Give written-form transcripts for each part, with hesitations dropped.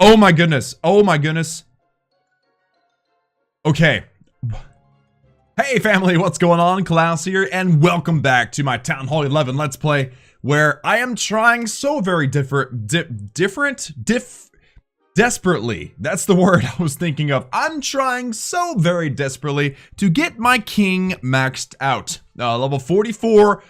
Oh my goodness. Oh my goodness. Okay. Hey family, what's going on? Klaus here, and welcome back to my Town Hall 11 Let's Play, where I am trying so very desperately. That's the word I was thinking of. I'm trying so very desperately to get my king maxed out. Level 44.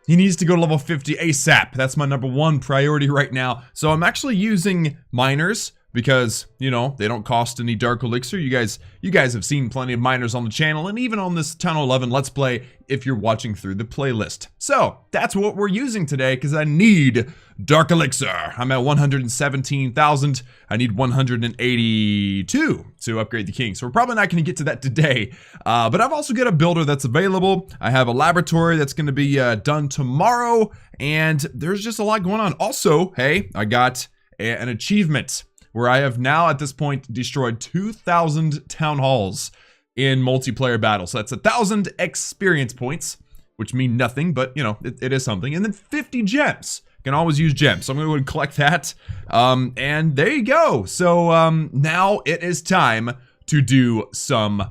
He needs to go to level 50 ASAP. That's my #1 priority right now. So I'm actually using miners because, you know, they don't cost any dark elixir. You guys have seen plenty of miners on the channel and even on this Town Hall 11 Let's Play if you're watching through the playlist. So that's what we're using today because I need dark elixir. I'm at 117,000. I need 182 to upgrade the king. So we're probably not going to get to that today. But I've also got a builder that's available. I have a laboratory that's going to be done tomorrow. And there's just a lot going on. Also, hey, I got an achievement where I have now at this point destroyed 2,000 town halls in multiplayer battles. So that's 1,000 experience points, which mean nothing, but you know, it is something. And then 50 gems. Can always use gems. So I'm gonna go and collect that. And there you go. So now it is time to do some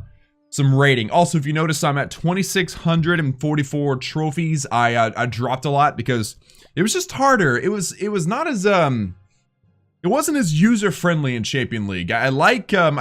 raiding. Also, if you notice, I'm at 2,644 trophies. I dropped a lot because it was just harder. It was not as it wasn't as user-friendly in Champion League. I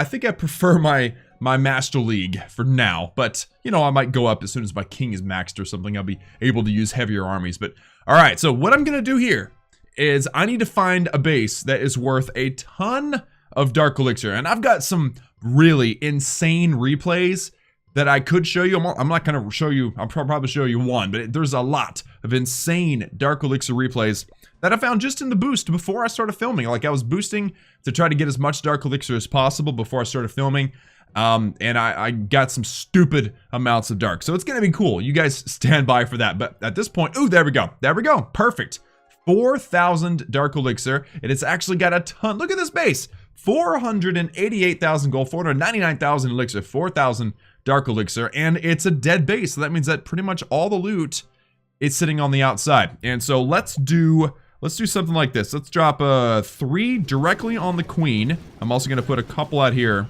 think I prefer my Master League for now, but you know, I might go up as soon as my king is maxed or something. I'll be able to use heavier armies. But all right, so what I'm gonna do here is I need to find a base that is worth a ton of dark elixir, and I've got some really insane replays that I could show you. I'm not gonna show you. I'll probably show you one, but there's a lot of insane dark elixir replays that I found just in the boost before I started filming. Like I was boosting to try to get as much dark elixir as possible before I started filming. And I got some stupid amounts of dark. So it's gonna be cool. You guys stand by for that. But at this point, ooh, there we go. There we go. Perfect. 4,000 dark elixir. And it's actually got a ton. Look at this base. 488,000 gold, 499,000 elixir, 4,000 dark elixir. And it's a dead base. So that means that pretty much all the loot is sitting on the outside. And so let's do something like this. Let's drop 3 directly on the queen. I'm also gonna put a couple out here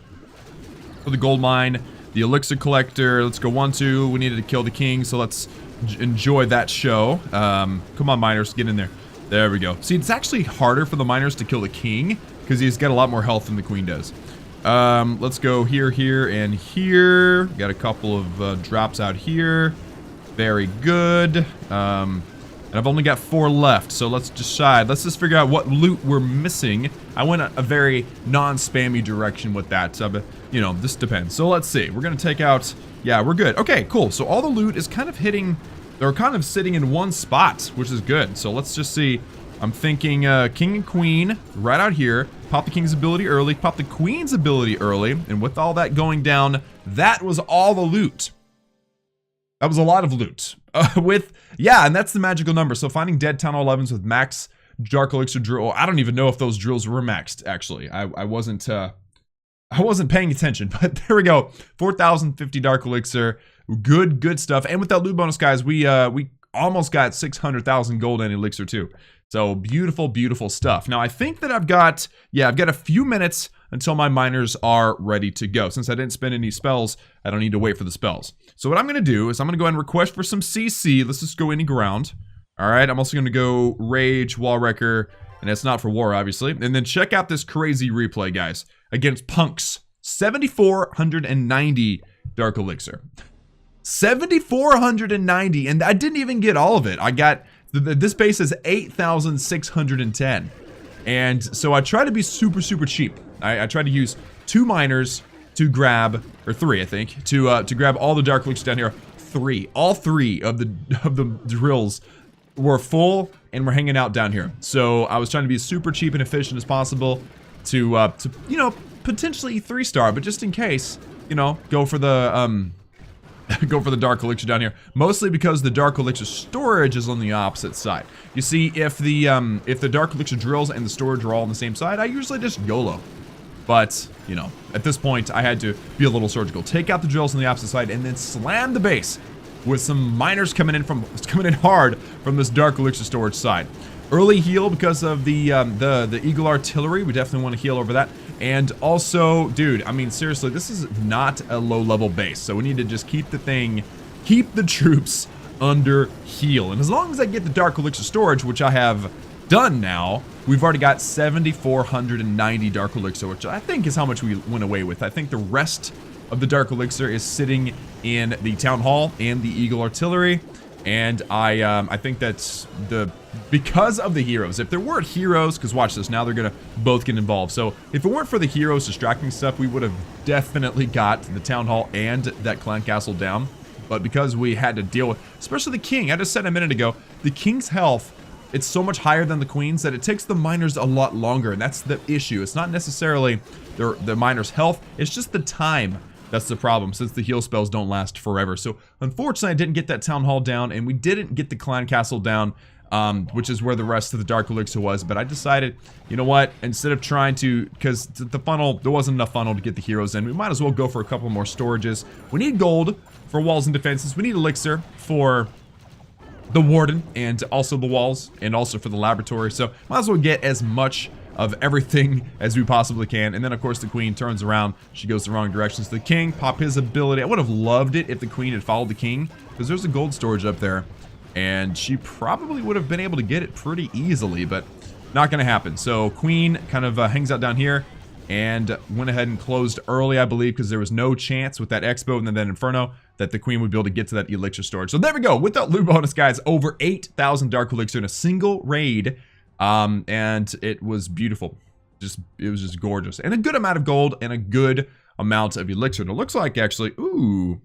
for the gold mine, the elixir collector. Let's go 1, 2. We needed to kill the king, so let's enjoy that show. Come on, miners, get in there. There we go. See, it's actually harder for the miners to kill the king because he's got a lot more health than the queen does. Let's go here, here, and here. Got a couple of drops out here. Very good. And I've only got 4 left, so let's decide. Let's just figure out what loot we're missing. I went a very non-spammy direction with that, but you know, this depends. So let's see. We're gonna take out. Yeah, we're good. Okay, cool. So all the loot is kind of hitting. They're kind of sitting in one spot, which is good. So let's just see. I'm thinking king and queen right out here. Pop the king's ability early. Pop the queen's ability early. And with all that going down, that was all the loot. That was a lot of loot. Yeah, and that's the magical number. So finding dead Town Hall 11s with max dark elixir drill. I don't even know if those drills were maxed, actually. I wasn't paying attention, but there we go. 4,050 dark elixir. Good stuff. And with that loot bonus, guys, we almost got 600,000 gold and elixir too. So beautiful stuff. Now I think that I've got a few minutes until my miners are ready to go. Since I didn't spend any spells, I don't need to wait for the spells. So what I'm gonna do is I'm gonna go ahead and request for some CC. Let's just go any ground. All right, I'm also gonna go Rage, Wall Wrecker, and it's not for war, obviously. And then check out this crazy replay, guys, against punks. 7,490 dark elixir. 7,490, and I didn't even get all of it. I got, this base is 8,610. And so I try to be super cheap. I try to use 2 miners to grab, or 3 I think, to grab all the dark elixir down here. 3, all 3 of the drills were full and we're hanging out down here. So I was trying to be as super cheap and efficient as possible to you know, potentially 3-star, but just in case, you know, go for the go for the dark elixir down here. Mostly because the dark elixir storage is on the opposite side. You see, if the dark elixir drills and the storage are all on the same side, I usually just YOLO. But, you know, at this point, I had to be a little surgical. Take out the drills on the opposite side and then slam the base with some miners coming in hard from this dark elixir storage side. early heal because of the Eagle Artillery. We definitely want to heal over that. And also, dude, I mean, seriously, this is not a low-level base. So we need to just keep the troops under heal. And as long as I get the Dark Elixir storage, which I have done now, we've already got 7,490 Dark Elixir, which I think is how much we went away with. I think the rest of the Dark Elixir is sitting in the Town Hall and the Eagle Artillery. And I think that's because of the heroes. If there weren't heroes, because watch this, now they're gonna both get involved. So if it weren't for the heroes distracting stuff, we would have definitely got the Town Hall and that clan castle down. But because we had to deal with, especially the king, I just said a minute ago, the king's health, it's so much higher than the queen's that it takes the miners a lot longer, and that's the issue. It's not necessarily the miners' health, it's just the time. That's the problem, since the heal spells don't last forever. So unfortunately, I didn't get that town hall down, and we didn't get the clan castle down, which is where the rest of the Dark Elixir was. But I decided, you know what, instead of trying to, because the funnel, there wasn't enough funnel to get the heroes in, we might as well go for a couple more storages. We need gold for walls and defenses. We need elixir for the warden and also the walls and also for the laboratory. So might as well get as much of everything as we possibly can. And then of course the queen turns around, she goes the wrong direction. So the king pop his ability. I would have loved it if the queen had followed the king, because there's a gold storage up there and she probably would have been able to get it pretty easily, but not gonna happen. So queen kind of hangs out down here and went ahead and closed early, I believe, because there was no chance with that expo and then that inferno that the queen would be able to get to that elixir storage. So there we go. With that loot bonus, guys, over 8,000 Dark Elixir in a single raid. And it was beautiful. It was just gorgeous. And a good amount of gold and a good amount of elixir. And it looks like actually, ooh,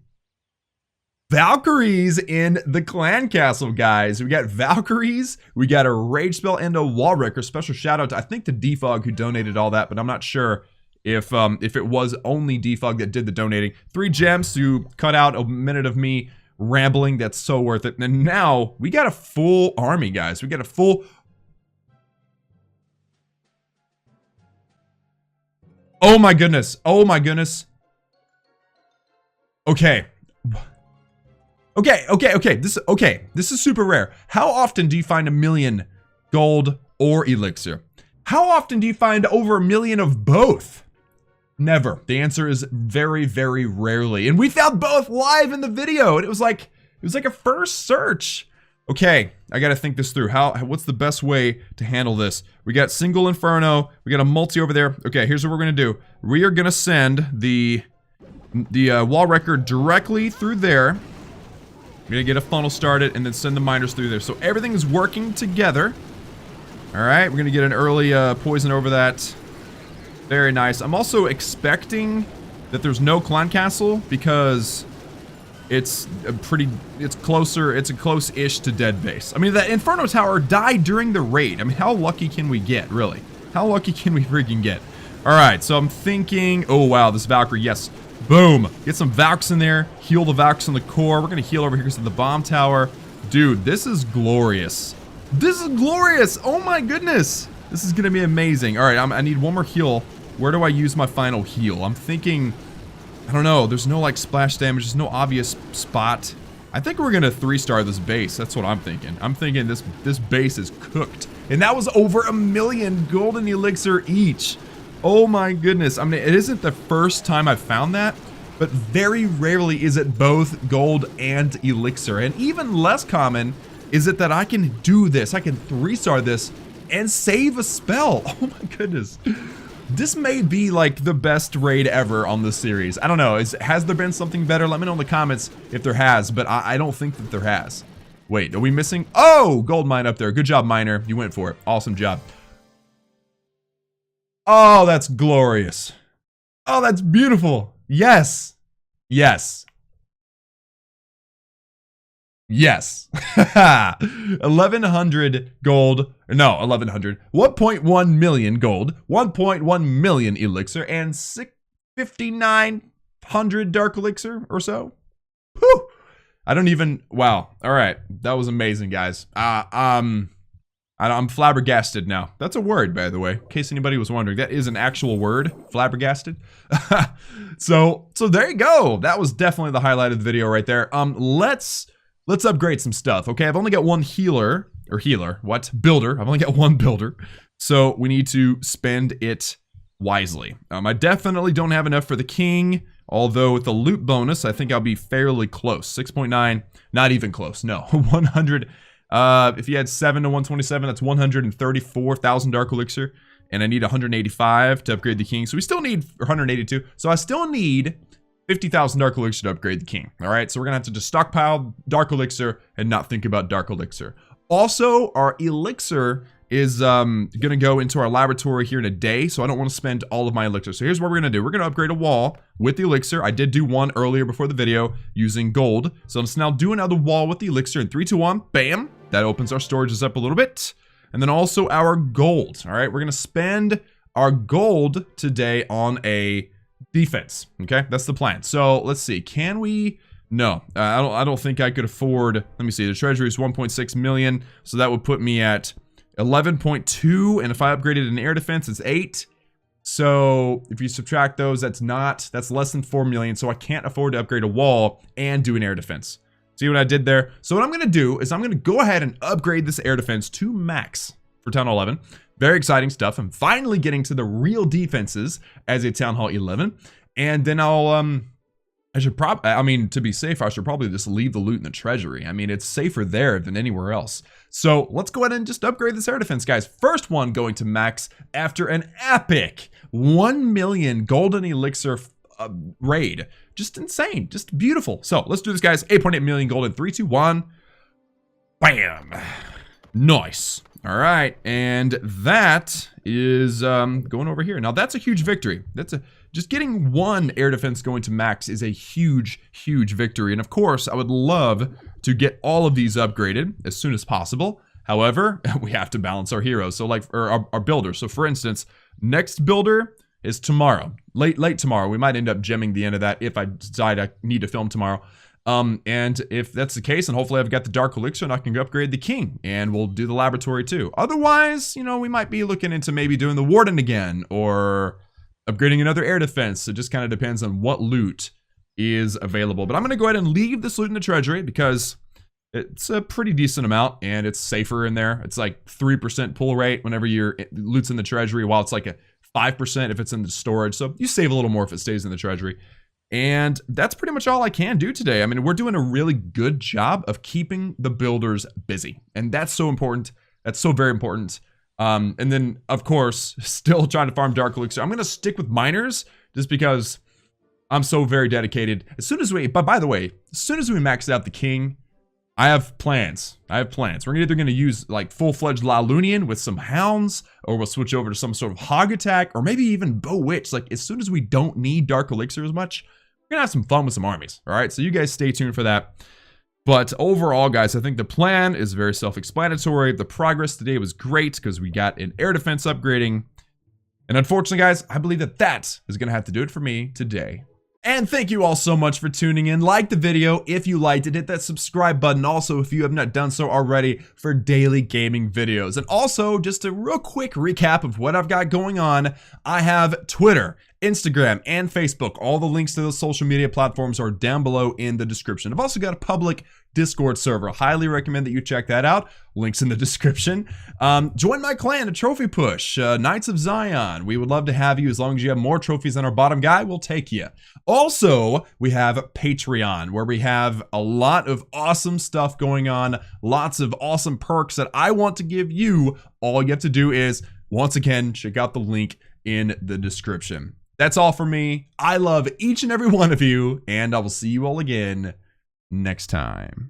Valkyries in the clan castle, guys. We got Valkyries, we got a rage spell and a wall wrecker. Special shout out to, I think, the Defog who donated all that, but I'm not sure if it was only Defog that did the donating. 3 gems to cut out a minute of me rambling. That's so worth it. And now we got a full army, guys. We got a full. Oh my goodness. Oh my goodness. Okay. This is super rare. How often do you find 1,000,000 gold or elixir? How often do you find over 1,000,000 of both? Never. The answer is very, very rarely. And we found both live in the video. And it was like a first search. Okay, I gotta think this through. What's the best way to handle this? We got single inferno. We got a multi over there. Okay, here's what we're gonna do. We are gonna send the wall wrecker directly through there. We're gonna get a funnel started and then send the miners through there. So everything is working together. All right, we're gonna get an early poison over that. Very nice. I'm also expecting that there's no clan castle because it's a close-ish to dead base. I mean, that Inferno Tower died during the raid. I mean, how lucky can we get, really? How lucky can we freaking get? All right, so I'm thinking, oh wow, this Valkyrie, yes. Boom, get some Valks in there, heal the Valks in the core. We're gonna heal over here because of the bomb tower. Dude, this is glorious. This is glorious, oh my goodness. This is gonna be amazing. All right, I need one more heal. Where do I use my final heal? I'm thinking, I don't know, there's no like splash damage, there's no obvious spot. I think we're gonna 3-star this base, that's what I'm thinking. I'm thinking this base is cooked. And that was over 1,000,000 golden elixir each. Oh my goodness, I mean, it isn't the first time I've found that, but very rarely is it both gold and elixir. And even less common is it that I can do this, I can 3-star this and save a spell. Oh my goodness. This may be like the best raid ever on this series. I don't know, has there been something better? Let me know in the comments if there has, but I don't think that there has. Wait, are we missing? Oh, gold mine up there. Good job, miner. You went for it. Awesome job. Oh, that's glorious. Oh, that's beautiful. Yes. Yes. Yes. 1,100 gold. No, 1,100. 1.1 million gold, 1.1 million elixir, and 5,900 dark elixir or so. Whew. I don't even. Wow. All right. That was amazing, guys. I'm flabbergasted now. That's a word, by the way, in case anybody was wondering. That is an actual word, flabbergasted. So there you go. That was definitely the highlight of the video right there. Let's upgrade some stuff, okay? I've only got one healer, or healer. What? Builder. I've only got one builder. So we need to spend it wisely. I definitely don't have enough for the king. Although with the loot bonus, I think I'll be fairly close. 6.9, not even close. No, 100. If you had 7 to 127, that's 134,000 Dark Elixir. And I need 185 to upgrade the king. So we still need 182. So I still need 50,000 Dark Elixir to upgrade the king. All right, so we're gonna have to just stockpile Dark Elixir and not think about Dark Elixir. Also, our elixir is gonna go into our laboratory here in a day, so I don't want to spend all of my elixir. So here's what we're gonna do. We're gonna upgrade a wall with the elixir. I did do one earlier before the video using gold. So let's now do another wall with the elixir in 3, 2, 1. Bam! That opens our storages up a little bit. And then also our gold. All right, we're gonna spend our gold today on a defense. Okay, that's the plan. So let's see. Can we? No, I don't think I could afford. Let me see. The treasury is 1.6 million, so that would put me at 11.2, and if I upgraded an air defense, it's 8. So if you subtract those, that's less than 4 million. So I can't afford to upgrade a wall and do an air defense. See what I did there? So what I'm gonna do is I'm gonna go ahead and upgrade this air defense to max for Town Hall 11. Very exciting stuff. I'm finally getting to the real defenses as a Town Hall 11, and then I'll to be safe, I should probably just leave the loot in the treasury. I mean, it's safer there than anywhere else. So let's go ahead and just upgrade this air defense, guys. First one going to max after an epic 1 million golden elixir raid. Just insane, just beautiful. So let's do this, guys. 8.8 million gold in 3, 2, 1. Bam. Nice. All right, and that is going over here. Now that's a huge victory. Just getting one air defense going to max is a huge, huge victory. And of course, I would love to get all of these upgraded as soon as possible. However, we have to balance our heroes. So like, or our builders. So for instance, next builder is tomorrow, late tomorrow. We might end up gemming the end of that if I decide I need to film tomorrow. And if that's the case, and hopefully I've got the Dark Elixir and I can upgrade the King, and we'll do the laboratory too. Otherwise, you know, we might be looking into maybe doing the Warden again, or upgrading another air defense. It just kind of depends on what loot is available. But I'm going to go ahead and leave this loot in the treasury because it's a pretty decent amount and it's safer in there. It's like 3% pull rate whenever your loot's in the treasury, while it's like a 5% if it's in the storage. So you save a little more if it stays in the treasury. And that's pretty much all I can do today. I mean, we're doing a really good job of keeping the builders busy. And that's so important. That's so very important. And then, of course, still trying to farm Dark Elixir. I'm going to stick with miners just because I'm so very dedicated. But by the way, as soon as we max out the King, I have plans. We're either going to use like full-fledged Lalunian with some hounds, or we'll switch over to some sort of hog attack, or maybe even bow witch. Like as soon as we don't need Dark Elixir as much, we're going to have some fun with some armies. All right, so you guys stay tuned for that. But overall, guys, I think the plan is very self-explanatory. The progress today was great because we got an air defense upgrading. And unfortunately, guys, I believe that is going to have to do it for me today. And thank you all so much for tuning in. Like the video if you liked it. Hit that subscribe button also if you have not done so already for daily gaming videos. And also, just a real quick recap of what I've got going on. I have Twitter, Instagram, and Facebook. All the links to those social media platforms are down below in the description. I've also got a public Discord server. Highly recommend that you check that out. Links in the description. Join my clan, a trophy push, Knights of Zion. We would love to have you. As long as you have more trophies than our bottom guy, we'll take you. Also, we have Patreon, where we have a lot of awesome stuff going on. Lots of awesome perks that I want to give you. All you have to do is, once again, check out the link in the description. That's all for me. I love each and every one of you, and I will see you all again next time.